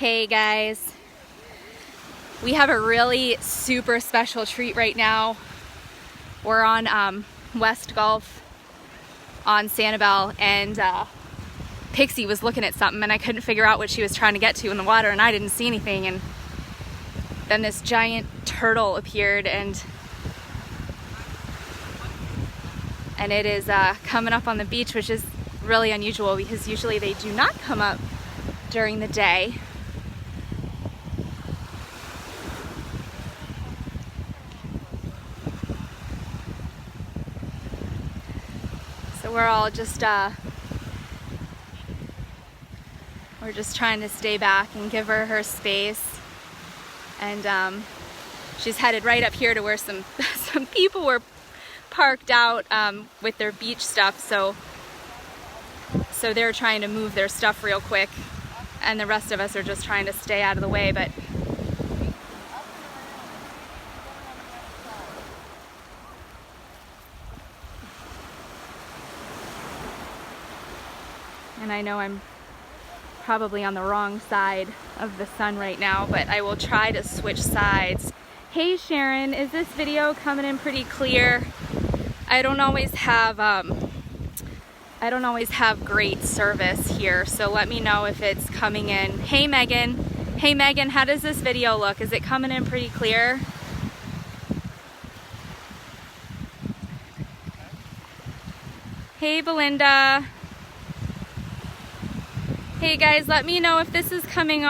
Hey guys, we have a really super special treat right now. We're on West Gulf on Sanibel, and Pixie was looking at something and I couldn't figure out what she was trying to get to in the water, and I didn't see anything, and then this giant turtle appeared and it is coming up on the beach, which is really unusual because usually they do not come up during the day. So we're all just we're just trying to stay back and give her space, and she's headed right up here to where some people were parked out with their beach stuff, so they're trying to move their stuff real quick, and the rest of us are just trying to stay out of the way. But and I know I'm probably on the wrong side of the sun right now, but I will try to switch sides. Hey Sharon, is this video coming in pretty clear? I don't always have great service here, so let me know if it's coming in. Hey Megan, how does this video look? Is it coming in pretty clear? Hey Belinda. Hey guys, let me know if this is coming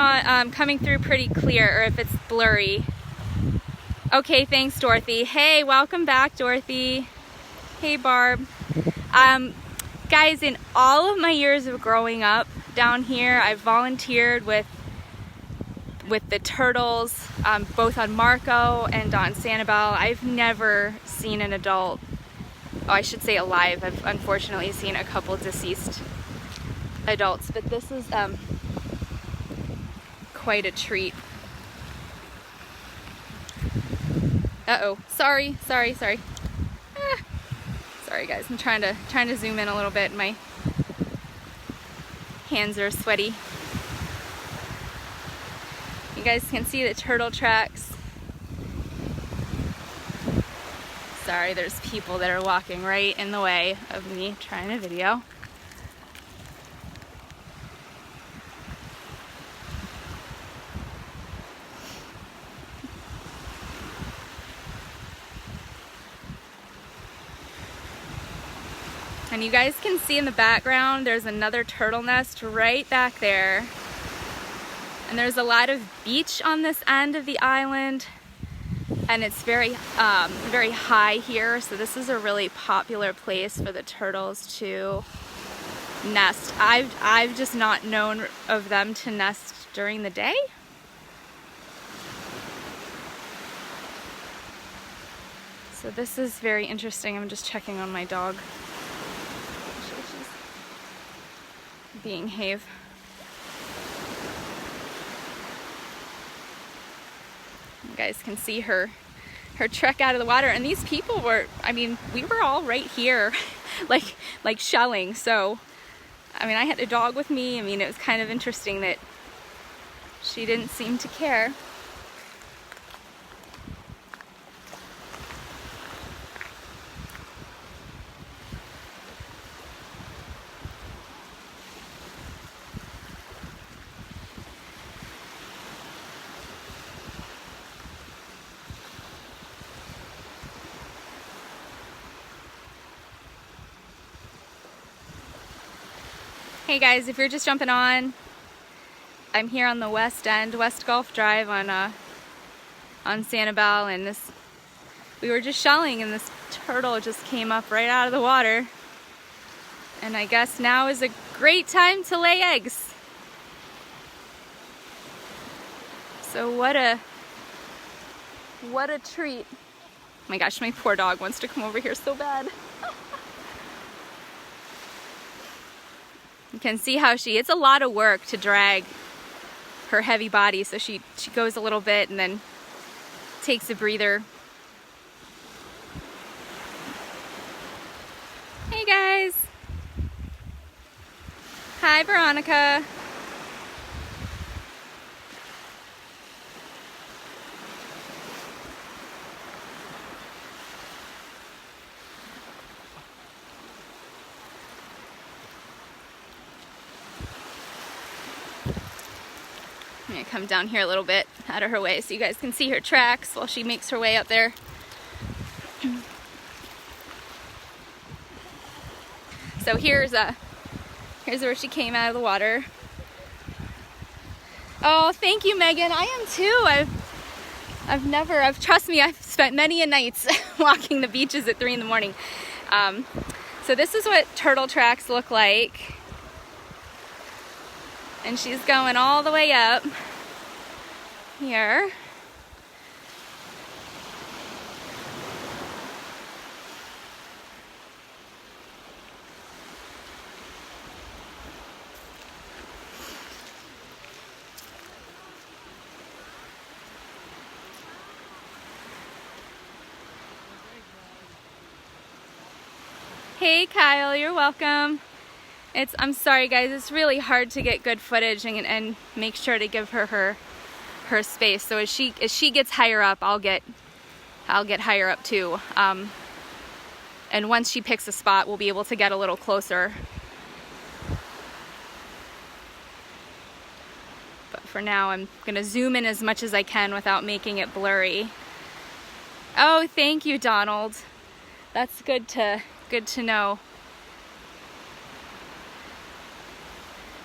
through pretty clear or if it's blurry. Okay, thanks Dorothy. Hey, welcome back Dorothy. Hey Barb. Guys, in all of my years of growing up down here, I've volunteered with the turtles, both on Marco and on Sanibel. I've never seen an adult, oh, I should say alive. I've unfortunately seen a couple deceased adults, but this is quite a treat. Uh-oh, sorry. Sorry guys, I'm trying to zoom in a little bit. My hands are sweaty. You guys can see the turtle tracks. Sorry, there's people that are walking right in the way of me trying to video. And you guys can see in the background, there's another turtle nest right back there. And there's a lot of beach on this end of the island. And it's very high here, so this is a really popular place for the turtles to nest. I've just not known of them to nest during the day. So this is very interesting. I'm just checking on my dog. Behave. You guys can see her trek out of the water, and these people were, I mean, we were all right here like shelling. So I mean, I had a dog with me. I mean, it was kind of interesting that she didn't seem to care. Hey guys, if you're just jumping on, I'm here on the west end, West Gulf Drive on Sanibel, and we were just shelling and this turtle just came up right out of the water. And I guess now is a great time to lay eggs. So what a treat. Oh my gosh, my poor dog wants to come over here so bad. You can see how it's a lot of work to drag her heavy body, so she goes a little bit and then takes a breather. Hey guys. Hi Veronica. I'm gonna come down here a little bit out of her way so you guys can see her tracks while she makes her way up there. So here's where she came out of the water. Oh, thank you, Megan. I am too. Trust me, I've spent many a nights walking the beaches at 3 in the morning. So this is what turtle tracks look like. And she's going all the way up here. Hey Kyle, you're welcome. I'm sorry guys, it's really hard to get good footage and make sure to give her space. So as she gets higher up, I'll get higher up too. And once she picks a spot, we'll be able to get a little closer. But for now, I'm gonna zoom in as much as I can without making it blurry. Oh, thank you, Donald. That's good to know.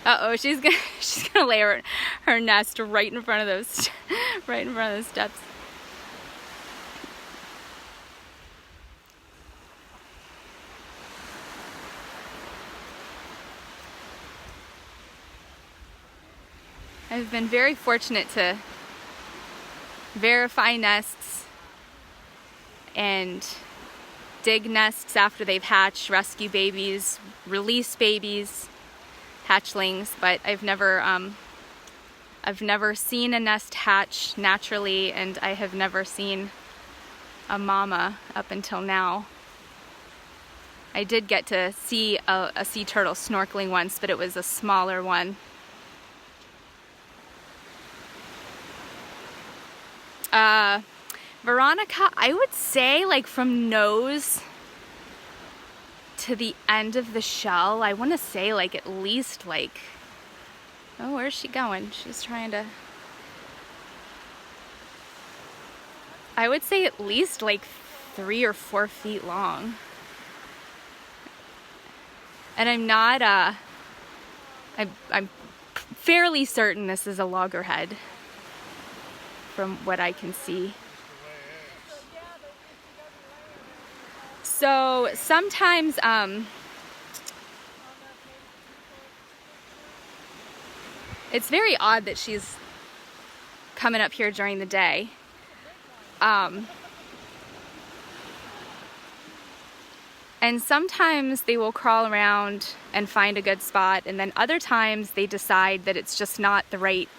Uh-oh, she's gonna lay her nest right in front of those steps. I've been very fortunate to verify nests and dig nests after they've hatched, rescue babies, release babies, hatchlings, but I've never seen a nest hatch naturally, and I have never seen a mama up until now. I did get to see a sea turtle snorkeling once, but it was a smaller one. Veronica, I would say like from nose to the end of the shell, I want to say like at least like, oh, where's she going? She's trying to, I would say at least like 3 or 4 feet long. And I'm not, I'm fairly certain this is a loggerhead from what I can see. So sometimes it's very odd that she's coming up here during the day. And sometimes they will crawl around and find a good spot, and then other times they decide that it's just not the right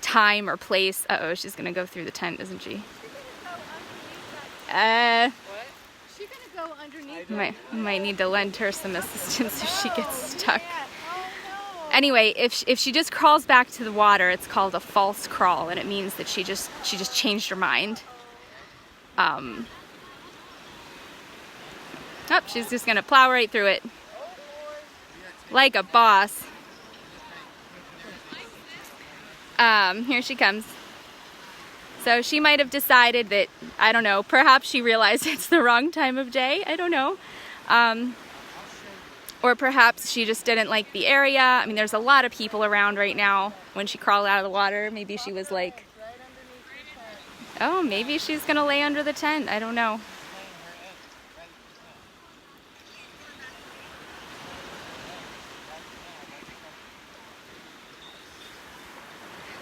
time or place. Uh-oh, she's gonna go through the tent, isn't she? Might need to lend her some assistance if she gets stuck. Anyway, if she just crawls back to the water, it's called a false crawl, and it means that she just changed her mind. Oh, she's just gonna plow right through it like a boss. Here she comes. So she might have decided that, I don't know, perhaps she realized it's the wrong time of day, I don't know. Or perhaps she just didn't like the area. I mean, there's a lot of people around right now. When she crawled out of the water, maybe she was like, oh, maybe she's gonna lay under the tent, I don't know.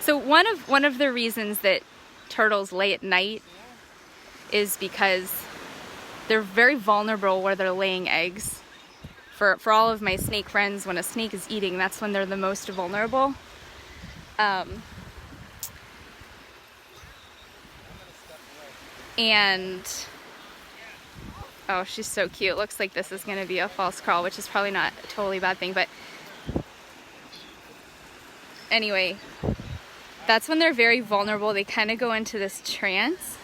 So one of the reasons that turtles lay at night is because they're very vulnerable where they're laying eggs. For all of my snake friends, when a snake is eating, that's when they're the most vulnerable. And oh, she's so cute. Looks like this is gonna be a false crawl, which is probably not a totally bad thing, but anyway, that's when they're very vulnerable. They kind of go into this trance,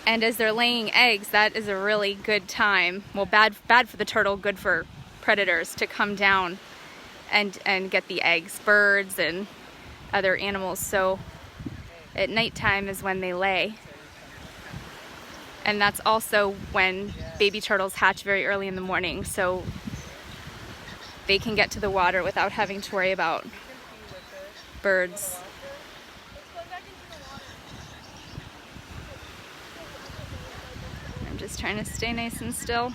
and as they're laying eggs, that is a really good time. Well, bad for the turtle, good for predators to come down and get the eggs. Birds and other animals. So at nighttime is when they lay. And that's also when baby turtles hatch very early in the morning. So they can get to the water without having to worry about birds. I'm just trying to stay nice and still.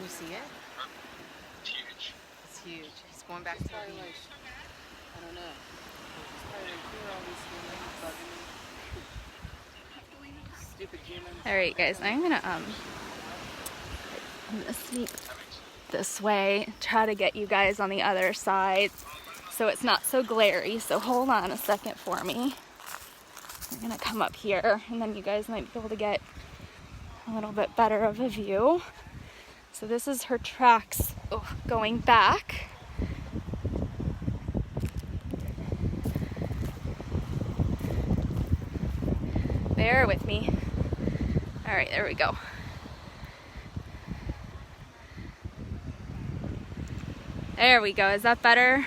You see it? It's huge. It's huge. He's going back to the beach. I don't know. Stupid humans. All right, guys, I'm gonna sneak this way, try to get you guys on the other side so it's not so glary. So hold on a second for me. I'm gonna come up here and then you guys might be able to get a little bit better of a view. So this is her tracks going back. Bear with me. All right, there we go. There we go. Is that better?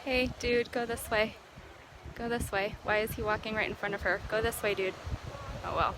Hey, dude, go this way. Go this way. Why is he walking right in front of her? Go this way, dude. Oh, well.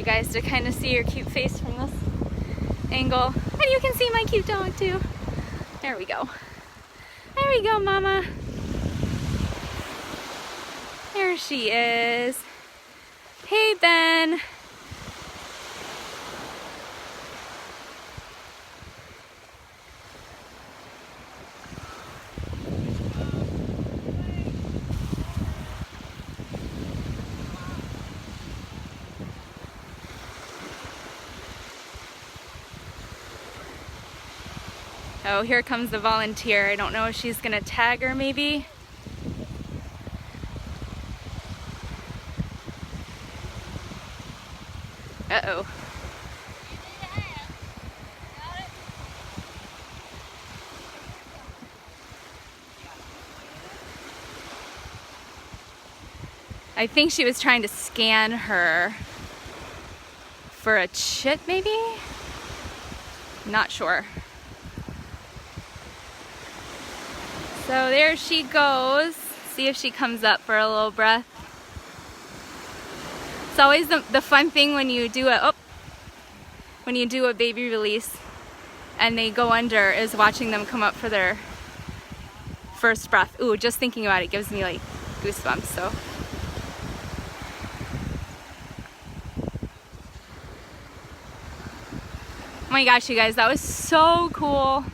Guys to kind of see your cute face from this angle, and you can see my cute dog too. There we go. There we go, mama. There she is. Hey, Ben. Oh, here comes the volunteer. I don't know if she's gonna tag her maybe. Uh-oh. I think she was trying to scan her for a chip maybe? Not sure. So there she goes. See if she comes up for a little breath. It's always the fun thing when you do a baby release and they go under is watching them come up for their first breath. Ooh, just thinking about it gives me like goosebumps. So. Oh my gosh, you guys, that was so cool.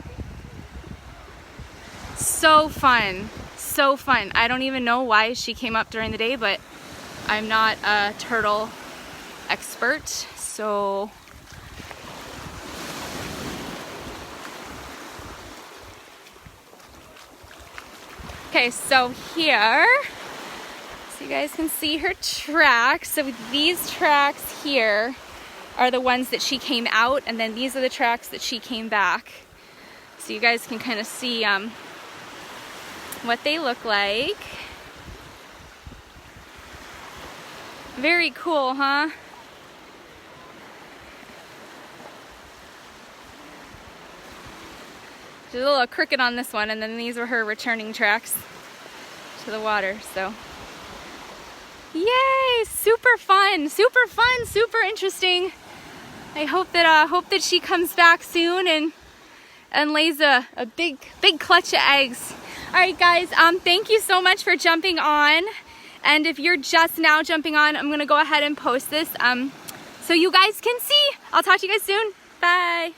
So fun. So fun. I don't even know why she came up during the day, but I'm not a turtle expert, so okay, so here, so you guys can see her tracks. So these tracks here are the ones that she came out, and then these are the tracks that she came back. So you guys can kind of see what they look like. Very cool, huh? There's a little crooked on this one, and then these were her returning tracks to the water, so. Yay, super fun, super interesting. I hope that she comes back soon and lays a big clutch of eggs. All right, guys, thank you so much for jumping on. And if you're just now jumping on, I'm gonna go ahead and post this so you guys can see. I'll talk to you guys soon. Bye.